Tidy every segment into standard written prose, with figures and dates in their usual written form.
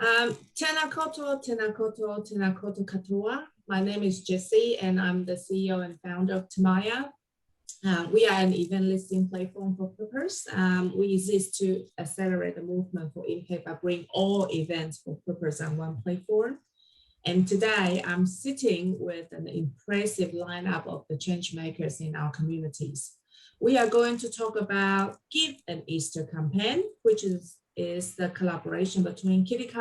Tēnā koutou, tēnā koutou, tēnā koutou katoa. My name is Jessie, and I'm the CEO and founder of Maia. We are an event listing platform for purpose. We exist to accelerate the movement for impact by bringing all events for purpose on one platform. And today I'm sitting with an impressive lineup of the change makers in our communities. We are going to talk about Give an Easter campaign, which is the collaboration between Kete,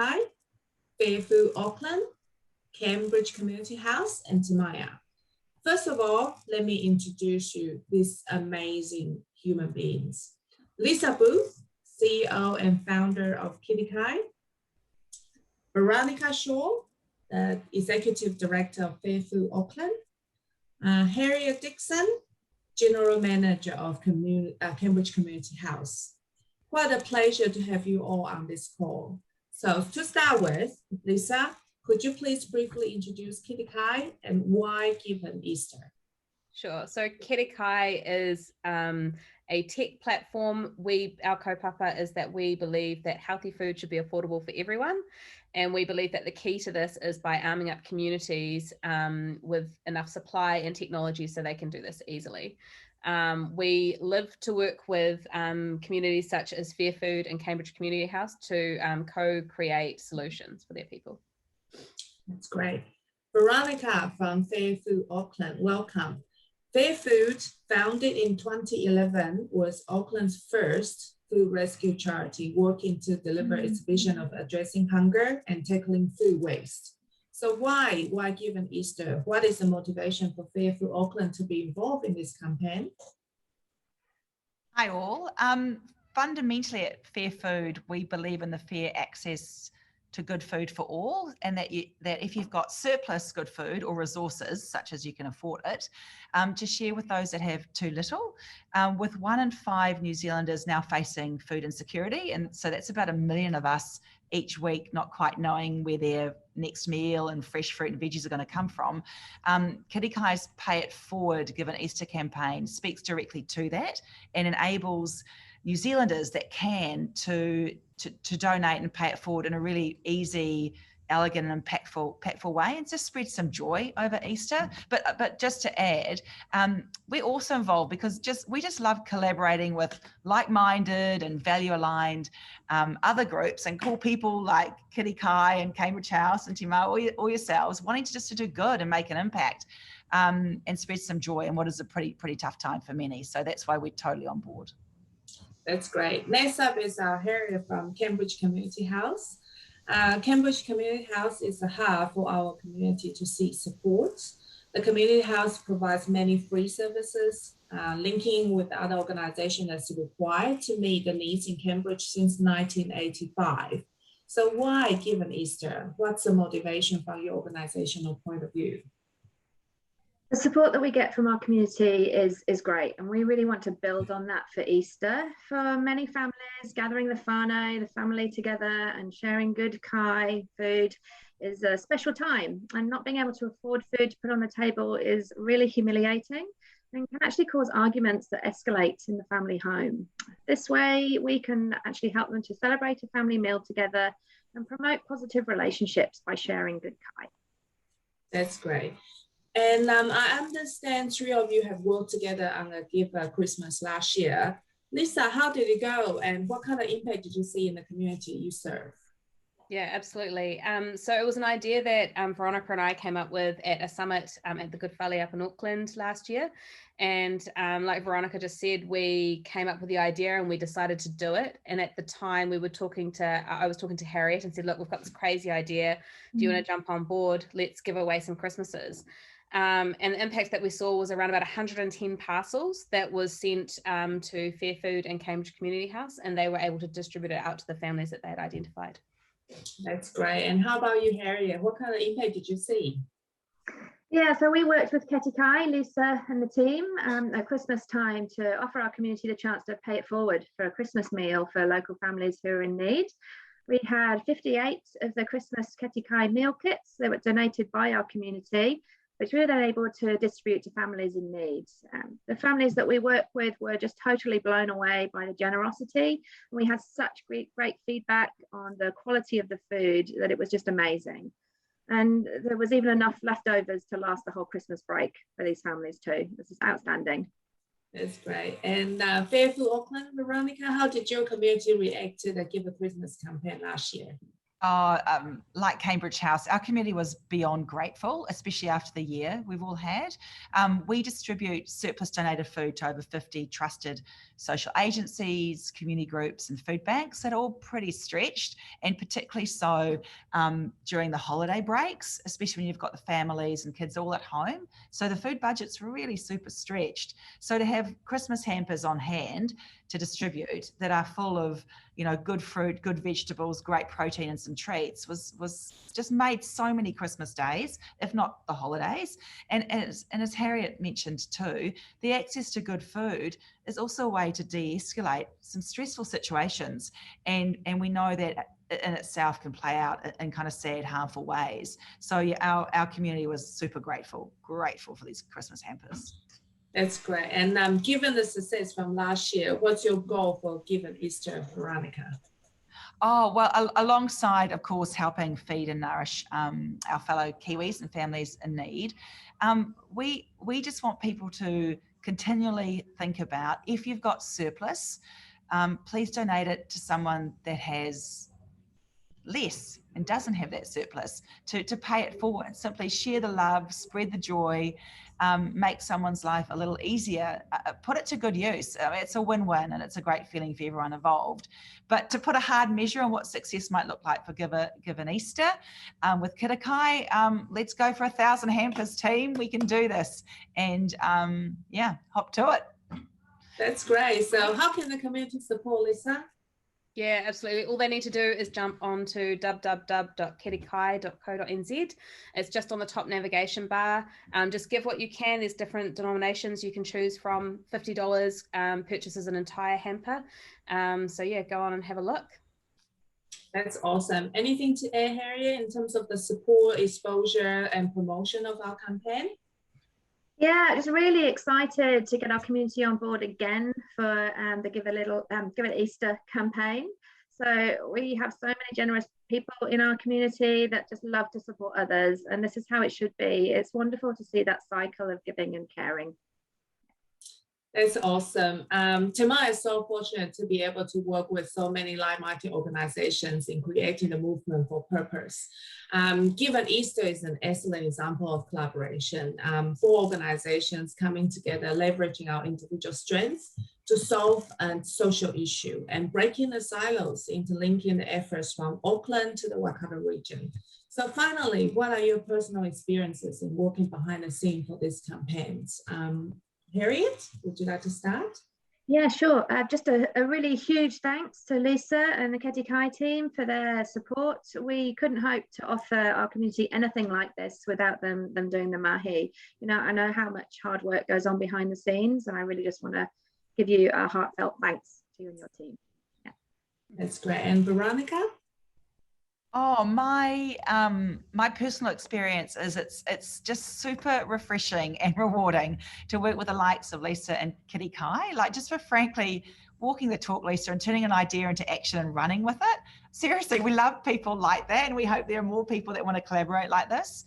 Fairfield, Auckland, Cambridge Community House, and Maia. First of all, let me introduce you these amazing human beings. Lisa Booth, CEO and founder of Kete, Veronica Shaw, the Executive Director of Fairfield, Auckland, Harriet Dixon, General Manager of Cambridge Community House. What a pleasure to have you all on this call. So to start with, Lisa, could you please briefly introduce Kete and why Give an Easter? Sure. So Kete is a tech platform. Our kaupapa is that we believe that healthy food should be affordable for everyone. And we believe that the key to this is by arming up communities with enough supply and technology so they can do this easily. We live to work with communities such as Fairfield and Cambridge Community House to co-create solutions for their people. That's great. Veronica from Fairfield, Auckland, welcome. Fairfield, founded in 2011, was Auckland's first food rescue charity working to deliver its vision of addressing hunger and tackling food waste. So why Give an Easter? What is the motivation for Fairfield, Auckland to be involved in this campaign? Hi all. Fundamentally at Fairfood, we believe in the fair access to good food for all, and that if you've got surplus good food or resources, such as you can afford it, to share with those that have too little. With 1 in 5 New Zealanders now facing food insecurity, and so that's about 1 million of us each week not quite knowing where their next meal and fresh fruit and veggies are going to come from. Kete's Pay It Forward Give an Easter campaign speaks directly to that and enables New Zealanders that can to donate and pay it forward in a really easy, elegant and impactful way, and just spread some joy over Easter. But just to add, we're also involved because we just love collaborating with like-minded and value-aligned other groups and cool people like Kete and Cambridge House and Tima or yourselves, wanting to do good and make an impact and spread some joy in what is a pretty tough time for many. So that's why we're totally on board. That's great. Next up is Harriet from Cambridge Community House. Cambridge Community House is a hub for our community to seek support. The Community House provides many free services, linking with other organizations as required to meet the needs in Cambridge since 1985. So why Give an Easter? What's the motivation from your organizational point of view? The support that we get from our community is great, and we really want to build on that for Easter. For many families, gathering the whānau, the family together and sharing good kai food is a special time, and not being able to afford food to put on the table is really humiliating and can actually cause arguments that escalate in the family home. This way, we can actually help them to celebrate a family meal together and promote positive relationships by sharing good kai. That's great. And I understand 3 of you have worked together on a Give Christmas last year. Lisa, how did it go? And what kind of impact did you see in the community you serve? Yeah, absolutely. So it was an idea that Veronica and I came up with at a summit at the Good Whale up in Auckland last year. And like Veronica just said, we came up with the idea and we decided to do it. And at the time I was talking to Harriet and said, look, we've got this crazy idea. Do you want to jump on board? Let's give away some Christmases. And the impact that we saw was around about 110 parcels that was sent to Fairfield and Cambridge Community House, and they were able to distribute it out to the families that they had identified. That's great. And how about you, Harriet? What kind of impact did you see? Yeah, so we worked with Kete, Lisa and the team at Christmas time to offer our community the chance to pay it forward for a Christmas meal for local families who are in need. We had 58 of the Christmas Kete meal kits that were donated by our community, which we were then able to distribute to families in need. The families that we work with were just totally blown away by the generosity. And we had such great feedback on the quality of the food that it was just amazing. And there was even enough leftovers to last the whole Christmas break for these families too. This is outstanding. That's great. And Fairfield, Auckland, Veronica, how did your community react to the Give a Christmas campaign last year? Like Cambridge House, our community was beyond grateful, especially after the year we've all had. We distribute surplus donated food to over 50 trusted social agencies, community groups and food banks that are all pretty stretched, and particularly so during the holiday breaks, especially when you've got the families and kids all at home. So the food budget's really super stretched. So to have Christmas hampers on hand to distribute that are full of, you know, good fruit, good vegetables, great protein and some treats was just made so many Christmas days, if not the holidays. And as Harriet mentioned too, the access to good food is also a way to de-escalate some stressful situations. And we know that in itself can play out in kind of sad, harmful ways. So yeah, our community was super grateful for these Christmas hampers. That's great. And given the success from last year, what's your goal for Given Easter, Veronica? Oh, well, alongside, of course, helping feed and nourish our fellow Kiwis and families in need, we just want people to continually think about, if you've got surplus, please donate it to someone that has less and doesn't have that surplus, to pay it forward. Simply share the love, spread the joy, make someone's life a little easier, put it to good use. It's a win-win and it's a great feeling for everyone involved. But to put a hard measure on what success might look like for Given Easter, with Kete Kai, let's go for 1,000 hampers, team. We can do this. And yeah, hop to it. That's great. So how can the community support, Lisa? Yeah, absolutely. All they need to do is jump onto www.ketekai.co.nz. It's just on the top navigation bar. Just give what you can. There's different denominations you can choose from. $50 purchases an entire hamper. So yeah, go on and have a look. That's awesome. Anything to add, Harriet, in terms of the support, exposure, and promotion of our campaign? Yeah, just really excited to get our community on board again for the Give It Easter campaign. So we have so many generous people in our community that just love to support others, and this is how it should be. It's wonderful to see that cycle of giving and caring. That's awesome. Tamara is so fortunate to be able to work with so many like-minded organizations in creating a movement for purpose. Given Easter is an excellent example of collaboration. 4 organizations coming together, leveraging our individual strengths to solve a social issue and breaking the silos, interlinking the efforts from Auckland to the Waikato region. So finally, what are your personal experiences in working behind the scenes for these campaigns? Harriet, would you like to start? Yeah, sure. Just a really huge thanks to Lisa and the Kete Kai team for their support. We couldn't hope to offer our community anything like this without them doing the mahi. You know, I know how much hard work goes on behind the scenes, and I really just want to give you a heartfelt thanks to you and your team. Yeah. That's great. And Veronica? Oh, my personal experience is it's just super refreshing and rewarding to work with the likes of Lisa and Kete Kai. Like, just for frankly walking the talk, Lisa, and turning an idea into action and running with it. Seriously, we love people like that, and we hope there are more people that want to collaborate like this.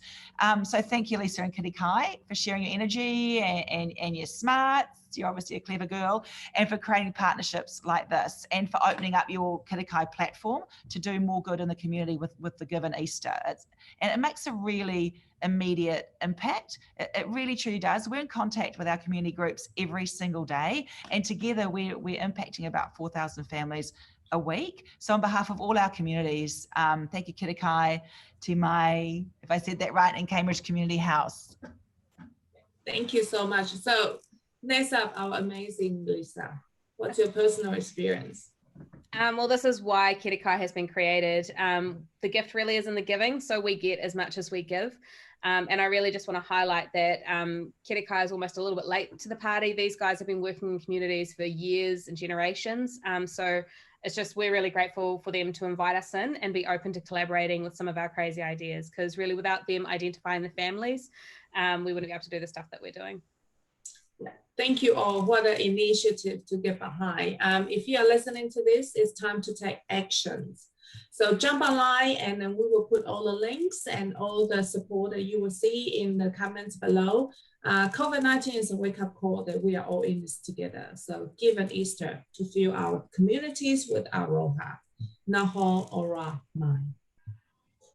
So thank you, Lisa and Kete Kai, for sharing your energy and your smarts. You're obviously a clever girl, and for creating partnerships like this, and for opening up your Kete Kai platform to do more good in the community with the Given Easter. And it makes a really immediate impact. It really truly does. We're in contact with our community groups every single day, and together we're impacting about 4,000 families a week. So on behalf of all our communities, thank you, Kete Kai, to Maia, if I said that right, in Cambridge Community House. Thank you so much. So next up, our amazing Lisa. What's your personal experience? Well, this is why Kete Kai has been created. The gift really is in the giving, so we get as much as we give. And I really just want to highlight that Kete Kai is almost a little bit late to the party. These guys have been working in communities for years and generations. So it's just, we're really grateful for them to invite us in and be open to collaborating with some of our crazy ideas, because really without them identifying the families, we wouldn't be able to do the stuff that we're doing. Thank you all. What an initiative to get behind. If you are listening to this, it's time to take actions. So jump online, and then we will put all the links and all the support that you will see in the comments below. COVID-19 is a wake-up call that we are all in this together. So give an Easter to fill our communities with our roha. Naho ora mai.